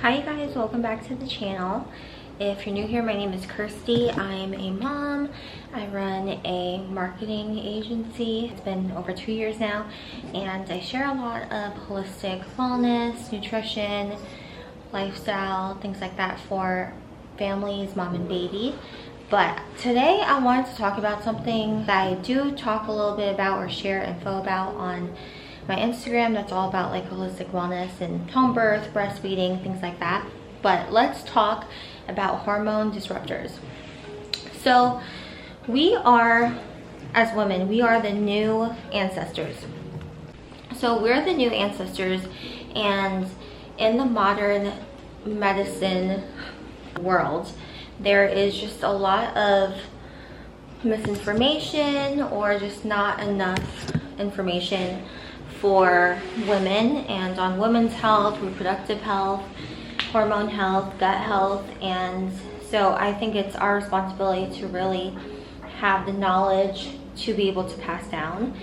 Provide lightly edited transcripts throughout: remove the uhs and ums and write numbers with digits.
Hi you guys, welcome back to the channel. If you're new here, my name is Kirsty. I'm a mom. I run a marketing agency. It's been over 2 years now, and I share a lot of holistic wellness, nutrition, lifestyle, things like that for families, mom and baby. But today I wanted to talk about something that I do talk a little bit about or share info about on my Instagram. That's all about like holistic wellness and home birth, breastfeeding, things like that. But let's talk about hormone disruptors. So we are, as women, we are the new ancestors. So we're the new ancestors, and in the modern medicine world, there is just a lot of misinformation or just not enough information for women and on women's health, reproductive health, hormone health, gut health. And so I think it's our responsibility to really have the knowledge to be able to pass down,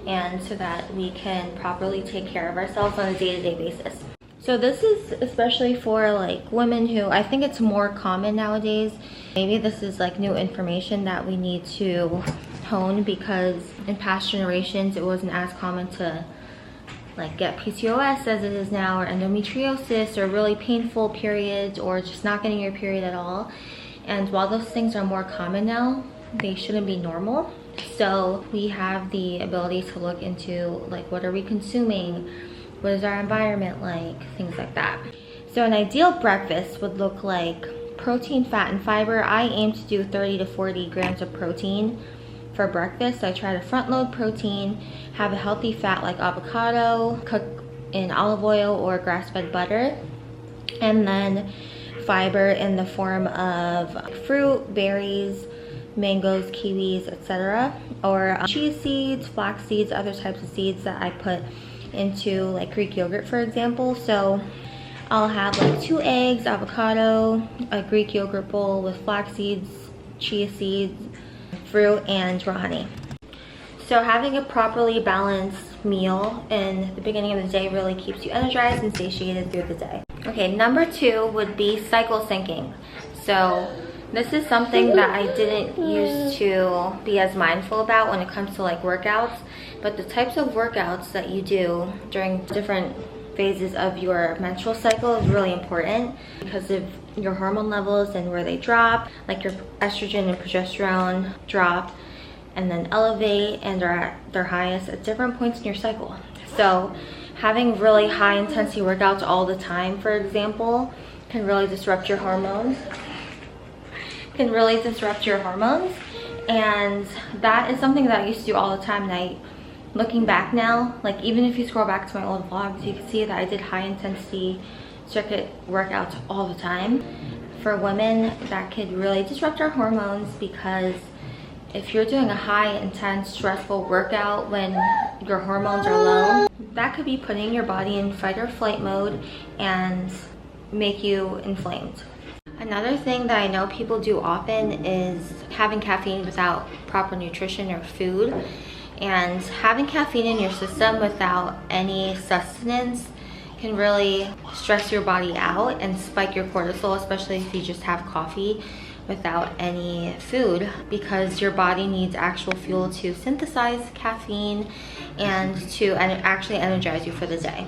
and so that we can properly take care of ourselves on a day-to-day basis. So this is especially for like women who, I think it's more common nowadays. Maybe this is like new information that we need to hone, because in past generations it wasn't as common to like get PCOS as it is now, or endometriosis, or really painful periods, or just not getting your period at all. And while those things are more common now, they shouldn't be normal. So we have the ability to look into like, what are we consuming? What is our environment like? Things like that. So an ideal breakfast would look like protein, fat, and fiber. I aim to do 30 to 40 grams of protein for breakfast. So I try to front load protein, have a healthy fat like avocado, cook in olive oil or grass-fed butter, and then fiber in the form of fruit, berries, mangoes, kiwis, etc., or chia seeds, flax seeds, other types of seeds that I put into like Greek yogurt, for example. So I'll have like 2 eggs, avocado, a Greek yogurt bowl with flax seeds, chia seeds, fruit, and raw honey. So having a properly balanced meal in the beginning of the day really keeps you energized and satiated through the day. Okay, number 2 would be cycle syncing. So this is something that I didn't used to be as mindful about when it comes to like workouts, but the types of workouts that you do during different phases of your menstrual cycle is really important, because of your hormone levels and where they drop. Like your estrogen and progesterone drop and then elevate and are at their highest at different points in your cycle. So having really high intensity workouts all the time, for example, can really disrupt your hormones. And that is something that I used to do all the time. And looking back now, like even if you scroll back to my old vlogs, you can see that I did high intensity circuit workouts all the time. For women, that could really disrupt our hormones, because if you're doing a high intense stressful workout when your hormones are low, that could be putting your body in fight or flight mode and make you inflamed. Another thing that I know people do often is having caffeine without proper nutrition or food. And having caffeine in your system without any sustenance can really stress your body out and spike your cortisol, especially if you just have coffee without any food, because your body needs actual fuel to synthesize caffeine and to actually energize you for the day.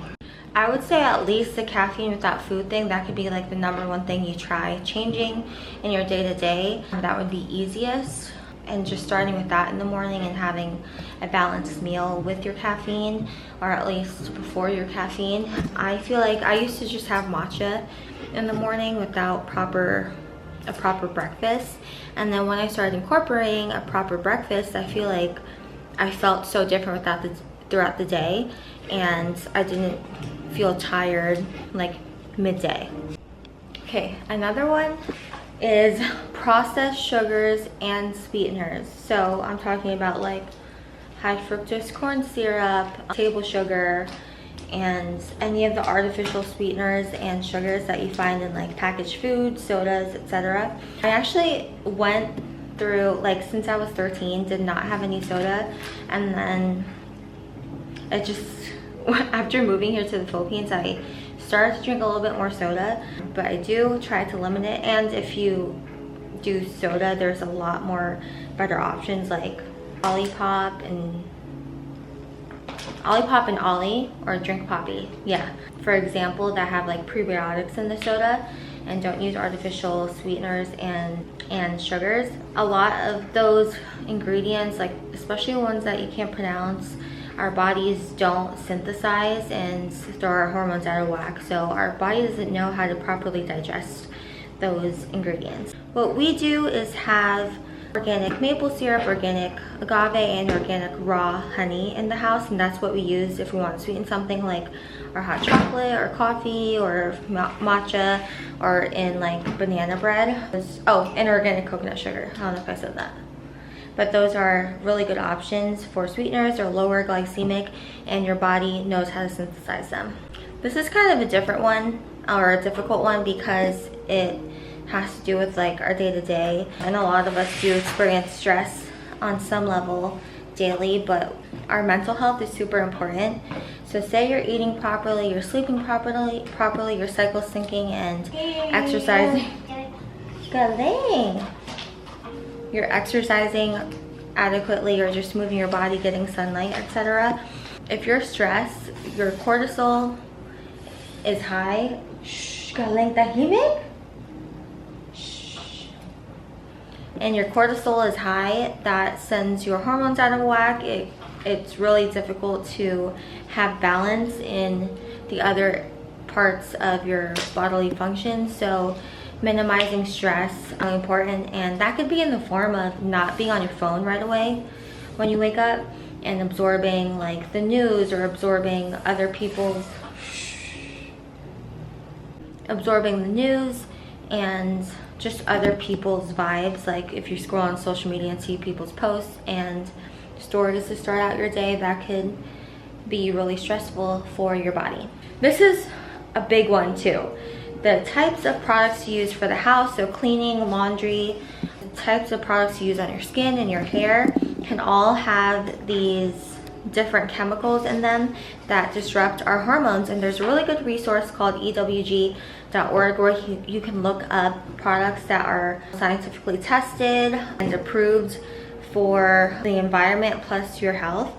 I would say at least the caffeine without food thing, that could be like the number 1 thing you try changing in your day-to-day. That would be easiest. And just starting with that in the morning and having a balanced meal with your caffeine, or at least before your caffeine. I feel like I used to just have matcha in the morning without a proper breakfast. And then when I started incorporating a proper breakfast, I feel like I felt so different throughout the day, and I didn't feel tired like midday. Okay, another one is processed sugars and sweeteners. So I'm talking about like high fructose corn syrup, table sugar, and any of the artificial sweeteners and sugars that you find in like packaged foods, sodas, etc. I actually went through, like since I was 13, did not have any soda, and then I just, after moving here to the Philippines, I started to drink a little bit more soda, but I do try to limit it. And if you do soda, there's a lot more better options like Olipop and Ollie, or Drink Poppy, yeah, for example, that have like prebiotics in the soda and don't use artificial sweeteners and sugars. A lot of those ingredients, like especially ones that you can't pronounce, our bodies don't synthesize and throw our hormones out of whack, so our body doesn't know how to properly digest those ingredients. What we do is have organic maple syrup, organic agave, and organic raw honey in the house, and that's what we use if we want to sweeten something like our hot chocolate or coffee or matcha, or in like banana bread. Oh, and organic coconut sugar. I don't know if I said that. But those are really good options for sweeteners. They're lower glycemic and your body knows how to synthesize them. This is kind of a different one, or a difficult one, because it has to do with like our day-to-day, and a lot of us do experience stress on some level daily, but our mental health is super important. So say you're eating properly, you're sleeping properly, your cycle's syncing and exercising. Galing. You're exercising adequately, or just moving your body, getting sunlight, etc. If you're stressed, your cortisol is high. Galing tahimik. And your cortisol is high, that sends your hormones out of whack. It's really difficult to have balance in the other parts of your bodily functions. So minimizing stress is really important, and that could be in the form of not being on your phone right away when you wake up, and absorbing like the news, or absorbing other people's and just other people's vibes. Like if you scroll on social media and see people's posts and stories to start out your day, that could be really stressful for your body. This is a big one too. The types of products you use for the house, so cleaning, laundry, the types of products you use on your skin and your hair can all have these different chemicals in them that disrupt our hormones. And there's a really good resource called ewg.org where you can look up products that are scientifically tested and approved for the environment plus your health.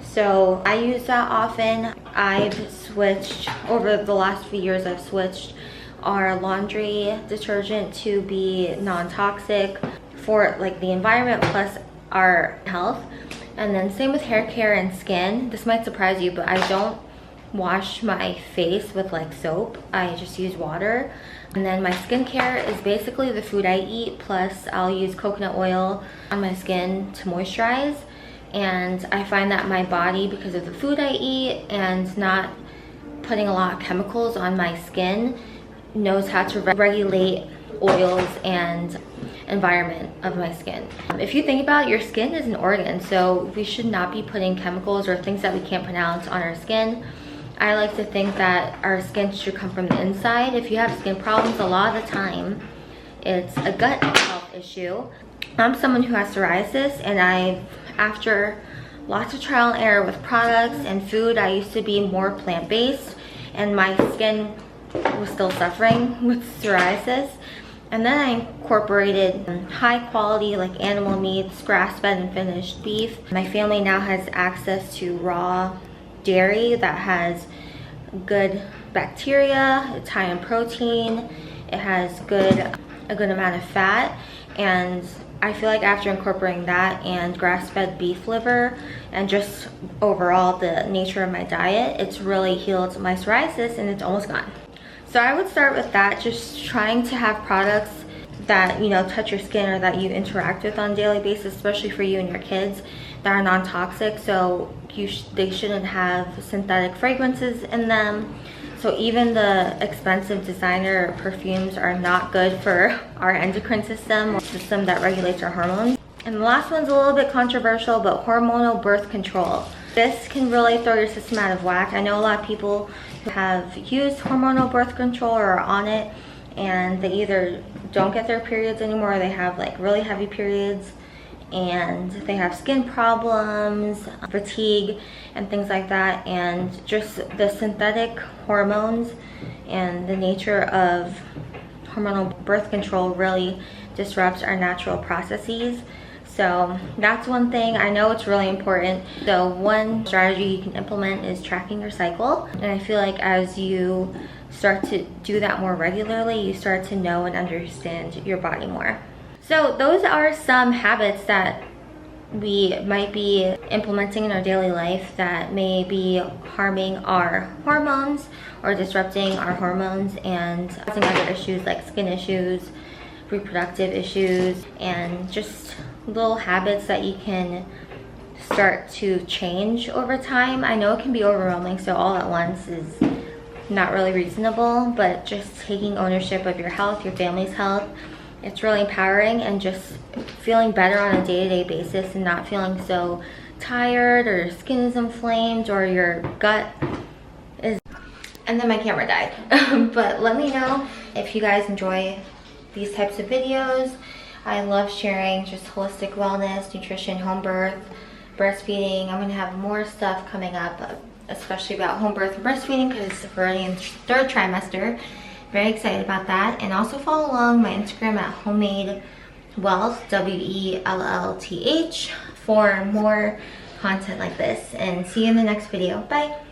So I use that often. I've switched, over the last few years, I've switched our laundry detergent to be non-toxic for like the environment plus our health. And then same with hair care and skin. This might surprise you, but I don't wash my face with like soap. I just use water. And then my skincare is basically the food I eat, plus I'll use coconut oil on my skin to moisturize. And I find that my body, because of the food I eat and not putting a lot of chemicals on my skin, knows how to regulate oils and environment of my skin. If you think about it, your skin is an organ, so we should not be putting chemicals or things that we can't pronounce on our skin. I like to think that our skin should come from the inside. If you have skin problems, a lot of the time it's a gut health issue. I'm someone who has psoriasis, and after lots of trial and error with products and food, I used to be more plant-based, and my skin was still suffering with psoriasis. And then I incorporated high quality like animal meats, grass-fed and finished beef. My family now has access to raw dairy that has good bacteria, it's high in protein, it has a good amount of fat. And I feel like after incorporating that and grass-fed beef liver and just overall the nature of my diet, it's really healed my psoriasis and it's almost gone. So I would start with that, just trying to have products that, you know, touch your skin or that you interact with on a daily basis, especially for you and your kids, that are non-toxic. So they shouldn't have synthetic fragrances in them. So even the expensive designer perfumes are not good for our endocrine system, or system that regulates our hormones. And the last one's a little bit controversial, but hormonal birth control. This can really throw your system out of whack. I know a lot of people who have used hormonal birth control or are on it, and they either don't get their periods anymore, or they have like really heavy periods, and they have skin problems, fatigue, and things like that. And just the synthetic hormones and the nature of hormonal birth control really disrupts our natural processes. So that's one thing. I know it's really important. So one strategy you can implement is tracking your cycle. And I feel like as you start to do that more regularly, you start to know and understand your body more. So those are some habits that we might be implementing in our daily life that may be harming our hormones or disrupting our hormones and causing other issues like skin issues, reproductive issues, and just little habits that you can start to change over time. I know it can be overwhelming, so all at once is not really reasonable, but just taking ownership of your health, your family's health, it's really empowering, and just feeling better on a day-to-day basis and not feeling so tired or your skin is inflamed or your gut is... And then my camera died. But let me know if you guys enjoy these types of videos. I love sharing just holistic wellness, nutrition, home birth, breastfeeding. I'm gonna have more stuff coming up, especially about home birth and breastfeeding, because we're already in third trimester. Very excited about that. And also follow along my Instagram at homemade wealth, WELLTH, for more content like this. And see you in the next video. Bye.